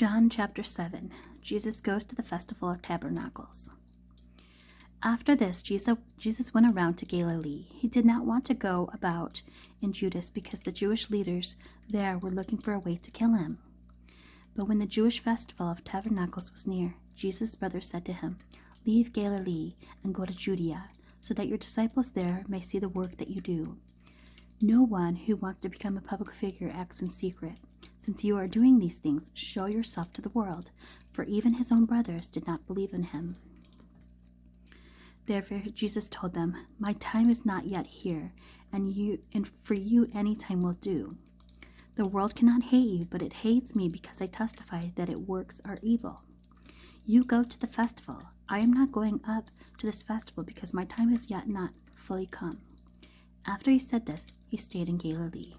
John chapter 7. Jesus goes to the Festival of Tabernacles. After this, Jesus went around to Galilee. He did not want to go about in Judah because the Jewish leaders there were looking for a way to kill him. But when the Jewish festival of Tabernacles was near, Jesus' brothers said to him, "Leave Galilee and go to Judea, so that your disciples there may see the work that you do. No one who wants to become a public figure acts in secret. Since you are doing these things, show yourself to the world," for even his own brothers did not believe in him. Therefore Jesus told them, "My time is not yet here, and for you any time will do. The world cannot hate you, but it hates me because I testify that its works are evil. You go to the festival. I am not going up to this festival because my time is yet not fully come." After he said this, he stayed in Galilee.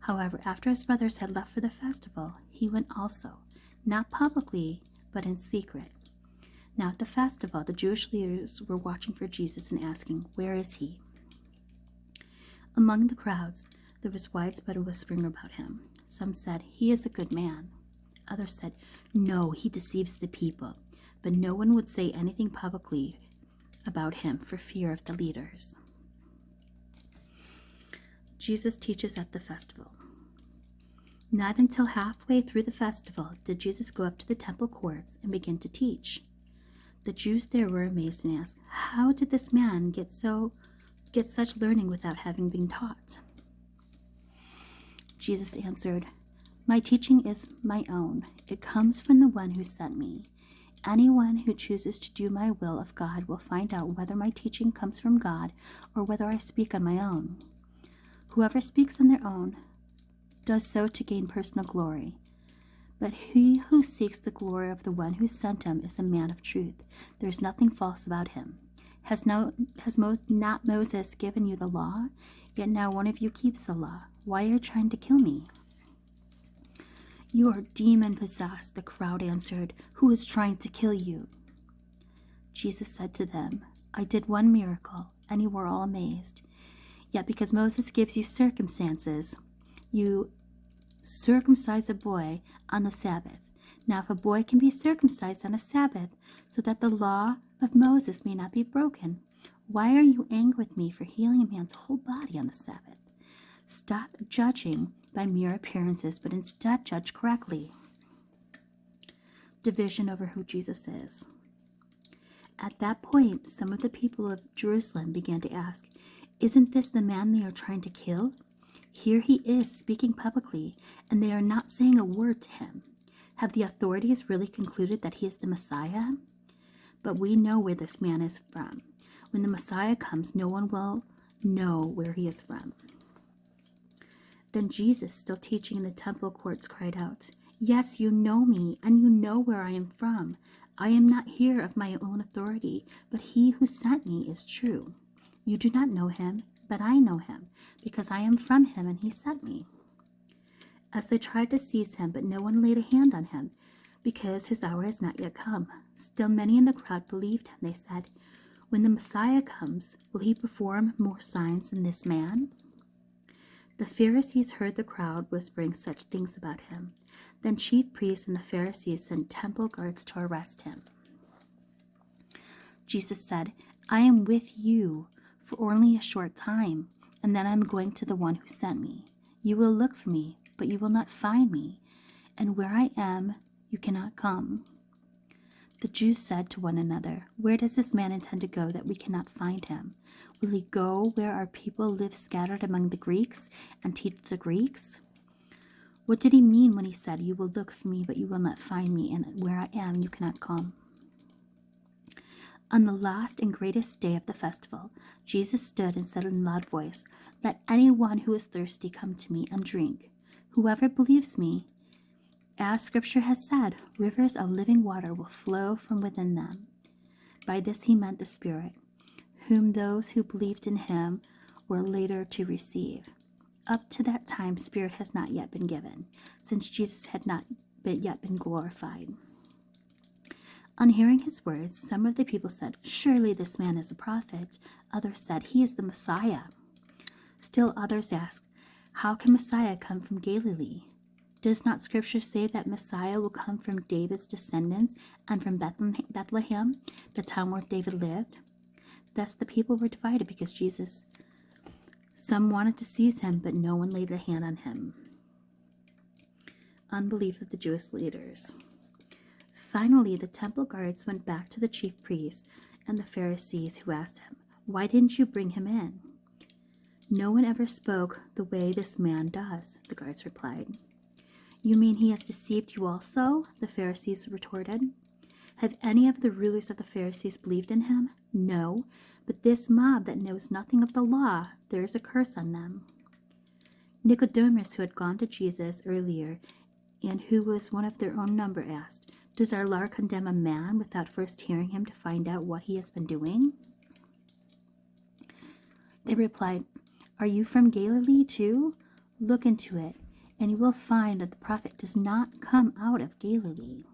However, after his brothers had left for the festival, he went also, not publicly, but in secret. Now at the festival, the Jewish leaders were watching for Jesus and asking, "Where is he?" Among the crowds, there was widespread whispering about him. Some said, "He is a good man." Others said, "No, he deceives the people." But no one would say anything publicly about him for fear of the leaders. Jesus teaches at the festival. Not until halfway through the festival did Jesus go up to the temple courts and begin to teach. The Jews there were amazed and asked, "How did this man get such learning without having been taught?" Jesus answered, "My teaching is my own. It comes from the one who sent me. Anyone who chooses to do my will of God will find out whether my teaching comes from God or whether I speak on my own. Whoever speaks on their own does so to gain personal glory. But he who seeks the glory of the one who sent him is a man of truth. There is nothing false about him. Has not Moses given you the law? Yet now one of you keeps the law. Why are you trying to kill me?" "You are demon-possessed," the crowd answered. "Who is trying to kill you?" Jesus said to them, "I did one miracle, and you were all amazed. Yet because Moses gives you circumstances, you circumcise a boy on the Sabbath. Now if a boy can be circumcised on a Sabbath, so that the law of Moses may not be broken, why are you angry with me for healing a man's whole body on the Sabbath? Stop judging by mere appearances, but instead judge correctly." Division over who Jesus is. At that point, some of the people of Jerusalem began to ask, "Isn't this the man they are trying to kill? Here he is speaking publicly, and they are not saying a word to him. Have the authorities really concluded that he is the Messiah? But we know where this man is from. When the Messiah comes, no one will know where he is from." Then Jesus, still teaching in the temple courts, cried out, "Yes, you know me, and you know where I am from. I am not here of my own authority, but he who sent me is true. You do not know him, but I know him, because I am from him and he sent me." As they tried to seize him, but no one laid a hand on him, because his hour has not yet come. Still many in the crowd believed him. They said, "When the Messiah comes, will he perform more signs than this man?" The Pharisees heard the crowd whispering such things about him. Then chief priests and the Pharisees sent temple guards to arrest him. Jesus said, "I am with you for only a short time, and then I am going to the one who sent me. You will look for me, but you will not find me, and where I am, you cannot come." The Jews said to one another, "Where does this man intend to go that we cannot find him? Will he go where our people live scattered among the Greeks and teach the Greeks? What did he mean when he said, 'You will look for me, but you will not find me, and where I am, you cannot come'?" On the last and greatest day of the festival, Jesus stood and said in a loud voice, "Let anyone who is thirsty come to me and drink. Whoever believes me, as Scripture has said, rivers of living water will flow from within them." By this he meant the Spirit, whom those who believed in him were later to receive. Up to that time, Spirit has not yet been given, since Jesus had not yet been glorified. On hearing his words, some of the people said, "Surely this man is a prophet." Others said, "He is the Messiah." Still others asked, "How can Messiah come from Galilee? Does not Scripture say that Messiah will come from David's descendants and from Bethlehem, the town where David lived? Thus the people were divided because Jesus. Some wanted to seize him, but no one laid a hand on him. Unbelief of the Jewish leaders. Finally, the temple guards went back to the chief priests and the Pharisees, who asked him, "Why didn't you bring him in?" "No one ever spoke the way this man does," the guards replied. "You mean he has deceived you also?" the Pharisees retorted. "Have any of the rulers of the Pharisees believed in him? No, but this mob that knows nothing of the law, there is a curse on them." Nicodemus, who had gone to Jesus earlier and who was one of their own number, asked, "Does our law condemn a man without first hearing him to find out what he has been doing?" They replied, "Are you from Galilee too? Look into it, and you will find that the prophet does not come out of Galilee."